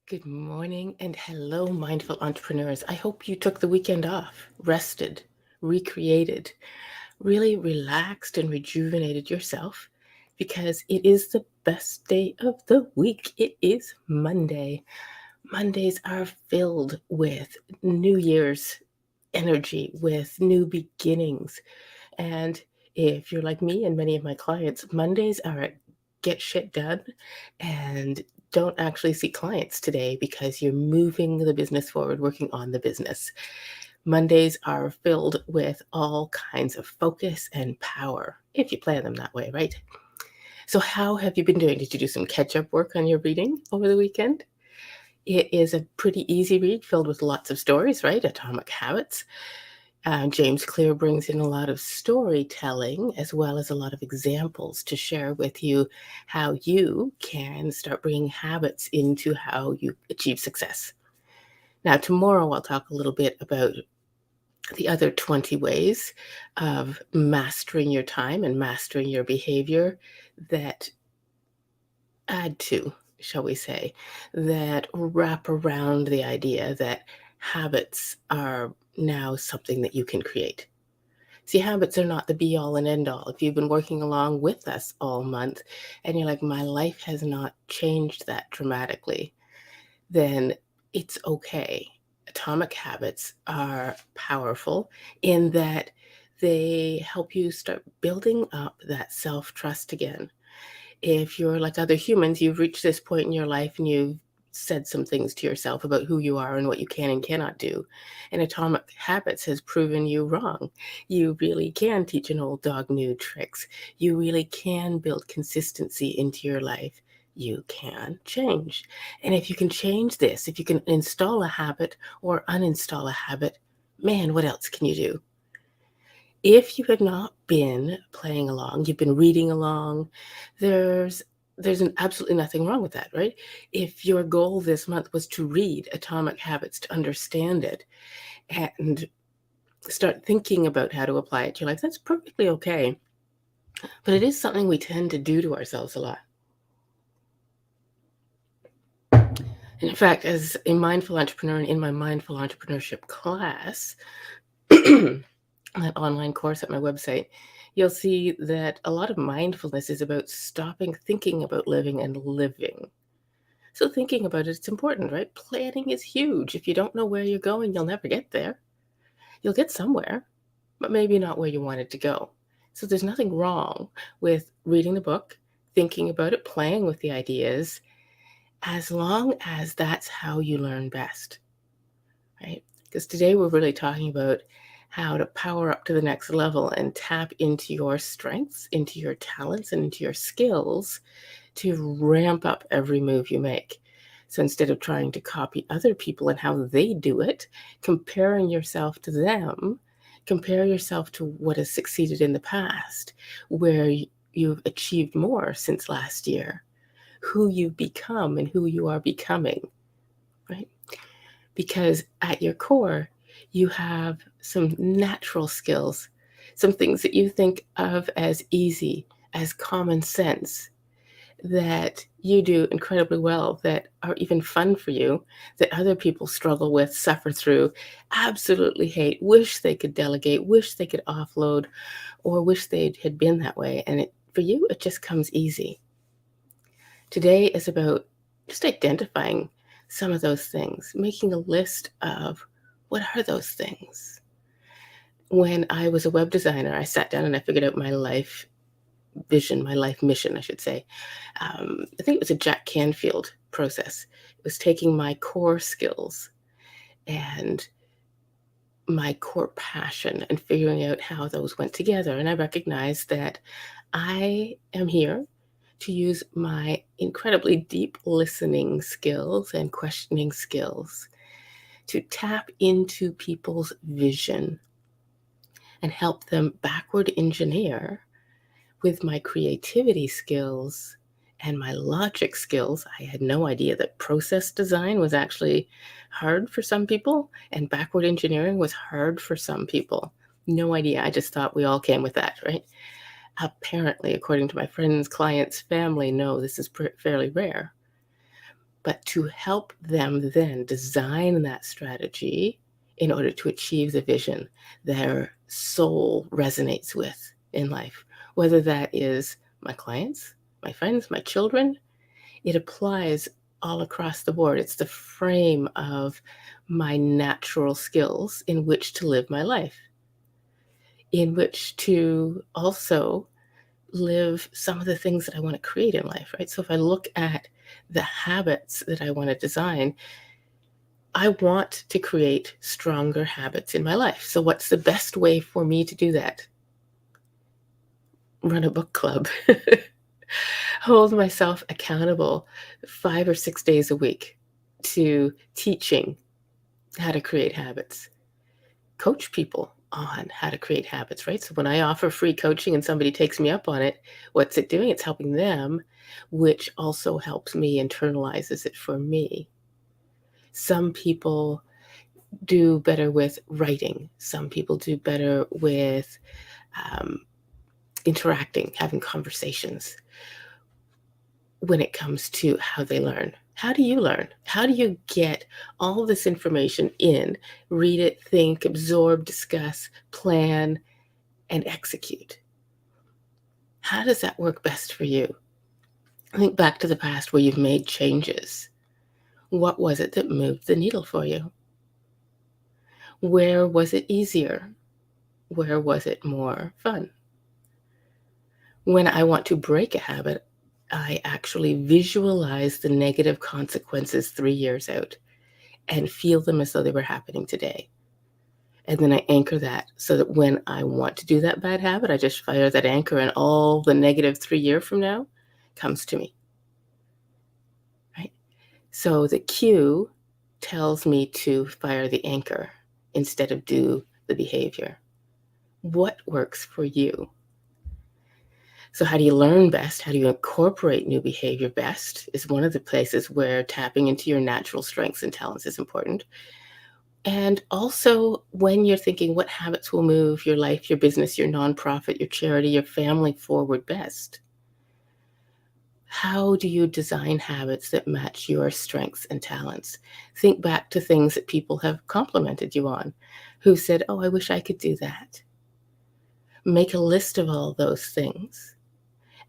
Good morning and hello, mindful entrepreneurs. I hope you took the weekend off, rested, recreated, really relaxed and rejuvenated yourself because it is the best day of the week. It is Monday. Mondays are filled with New Year's energy, with new beginnings. And if you're like me and many of my clients, Mondays are a get shit done and don't actually see clients today because you're moving the business forward, working on the business. Mondays are filled with all kinds of focus and power if you plan them that way, right? So, how have you been doing? Did you do some catch up work on your reading over the weekend? It is a pretty easy read filled with lots of stories, right? Atomic Habits. James Clear brings in a lot of storytelling as well as a lot of examples to share with you how you can start bringing habits into how you achieve success. Now, tomorrow I'll talk a little bit about the other 20 ways of mastering your time and mastering your behavior that add to, shall we say, that wrap around the idea that habits are now something that you can create. See, habits are not the be all and end all. If you've been working along with us all month and you're like, my life has not changed that dramatically, then it's okay. Atomic habits are powerful in that they help you start building up that self trust again. If you're like other humans, you've reached this point in your life and you've said some things to yourself about who you are and what you can and cannot do. And Atomic Habits has proven you wrong. You really can teach an old dog new tricks. You really can build consistency into your life. You can change. And if you can change this, if you can install a habit or uninstall a habit, man, what else can you do? If you have not been playing along, you've been reading along, there's absolutely nothing wrong with that, right? If your goal this month was to read Atomic Habits, to understand it, and start thinking about how to apply it to your life, that's perfectly okay. But it is something we tend to do to ourselves a lot. And in fact, as a mindful entrepreneur and in my mindful entrepreneurship class, that online course at my website, you'll see that a lot of mindfulness is about stopping thinking about living and living. So thinking about it's important, right? Planning is huge. If you don't know where you're going, you'll never get there. You'll get somewhere, but maybe not where you wanted to go. So there's nothing wrong with reading the book, thinking about it, playing with the ideas, as long as that's how you learn best, right? Because today we're really talking about how to power up to the next level and tap into your strengths, into your talents, and into your skills to ramp up every move you make. So instead of trying to copy other people and how they do it, comparing yourself to them, compare yourself to what has succeeded in the past, where you've achieved more since last year, who you've become and who you are becoming, right? Because at your core, you have some natural skills, some things that you think of as easy, as common sense, that you do incredibly well, that are even fun for you, that other people struggle with, suffer through, absolutely hate, wish they could delegate, wish they could offload, or wish they had been that way. And for you, it just comes easy. Today is about just identifying some of those things, making a list of what are those things. When I was a web designer, I sat down and I figured out my life vision, my life mission, I should say. I think it was a Jack Canfield process. It was taking my core skills and my core passion and figuring out how those went together. And I recognized that I am here to use my incredibly deep listening skills and questioning skills to tap into people's vision and help them backward engineer with my creativity skills and my logic skills. I had no idea that process design was actually hard for some people and backward engineering was hard for some people. No idea. I just thought we all came with that, right? Apparently, according to my friends, clients, family, no, this is fairly rare. but to help them then design that strategy in order to achieve the vision their soul resonates with in life, whether that is my clients, my friends, my children. It applies all across the board. It's the frame of my natural skills in which to live my life, in which to also live some of the things that I want to create in life, right? So if I look at the habits that I want to design, I want to create stronger habits in my life. So what's the best way for me to do that? Run a book club. Hold myself accountable 5 or 6 days a week to teaching how to create habits. Coach people on how to create habits, right? So when I offer free coaching and somebody takes me up on it, what's it doing? It's helping them, which also helps me, internalizes it for me. Some people do better with writing. Some people do better with interacting, having conversations when it comes to how they learn. How do you learn? How do you get all this information in, read it, think, absorb, discuss, plan, and execute? How does that work best for you? Think back to the past where you've made changes. What was it that moved the needle for you? Where was it easier? Where was it more fun? When I want to break a habit, I actually visualize the negative consequences 3 years out and feel them as though they were happening today. And then I anchor that so that when I want to do that bad habit, I just fire that anchor and all the negative 3 year from now comes to me, right? So the cue tells me to fire the anchor instead of do the behavior. What works for you? So how do you learn best? How do you incorporate new behavior best is one of the places where tapping into your natural strengths and talents is important. And also when you're thinking what habits will move your life, your business, your nonprofit, your charity, your family forward best, how do you design habits that match your strengths and talents? Think back to things that people have complimented you on, who said, oh, I wish I could do that. Make a list of all those things,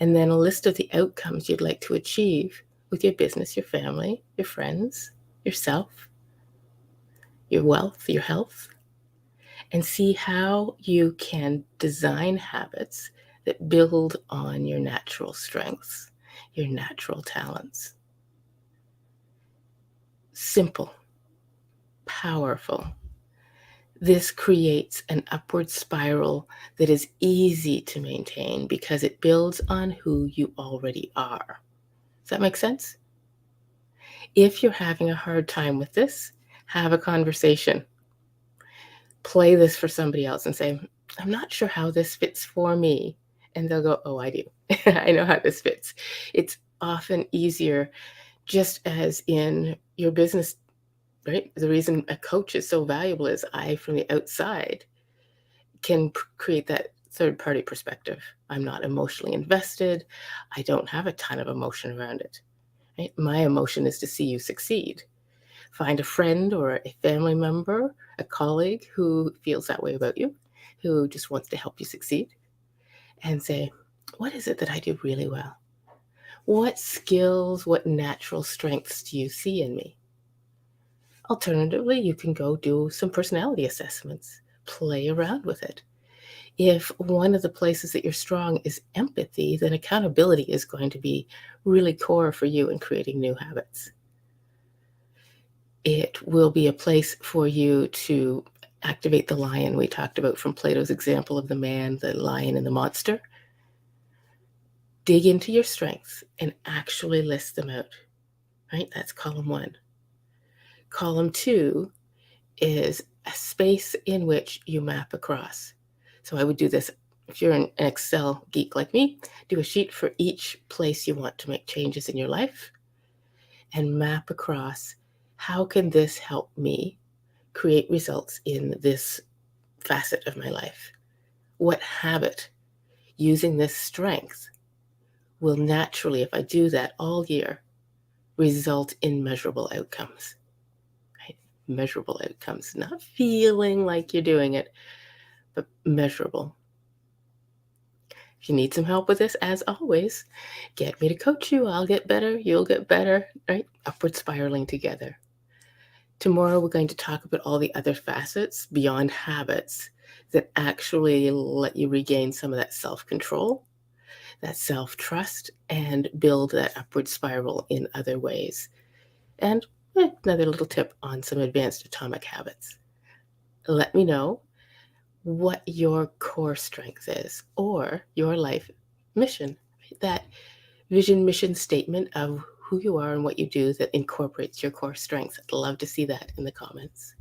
and then a list of the outcomes you'd like to achieve with your business, your family, your friends, yourself, your wealth, your health, and see how you can design habits that build on your natural strengths, your natural talents. Simple, powerful. This creates an upward spiral that is easy to maintain because it builds on who you already are. Does that make sense? If you're having a hard time with this, have a conversation. Play this for somebody else and say, I'm not sure how this fits for me. And they'll go, oh, I do. I know how this fits. It's often easier, just as in your business, right? The reason a coach is so valuable is I, from the outside, can create that third party perspective. I'm not emotionally invested. I don't have a ton of emotion around it. Right? My emotion is to see you succeed. Find a friend or a family member, a colleague who feels that way about you, who just wants to help you succeed, and say, what is it that I do really well? What skills, what natural strengths do you see in me? Alternatively, you can go do some personality assessments, play around with it. If one of the places that you're strong is empathy, then accountability is going to be really core for you in creating new habits. It will be a place for you to activate the lion we talked about from Plato's example of the man, the lion, and the monster. Dig into your strengths and actually list them out, right? That's column 1. Column 2 is a space in which you map across. So I would do this. If you're an Excel geek like me, do a sheet for each place you want to make changes in your life and map across, how can this help me create results in this facet of my life? What habit using this strength will naturally, if I do that all year, result in measurable outcomes. Right? Measurable outcomes, not feeling like you're doing it, but measurable. If you need some help with this, as always, get me to coach you. I'll get better. You'll get better. Right? Upward spiraling together. Tomorrow, we're going to talk about all the other facets beyond habits that actually let you regain some of that self-control, that self-trust, and build that upward spiral in other ways. And another little tip on some advanced atomic habits. Let me know what your core strength is or your life mission, right? That vision mission statement of who you are and what you do that incorporates your core strengths. I'd love to see that in the comments.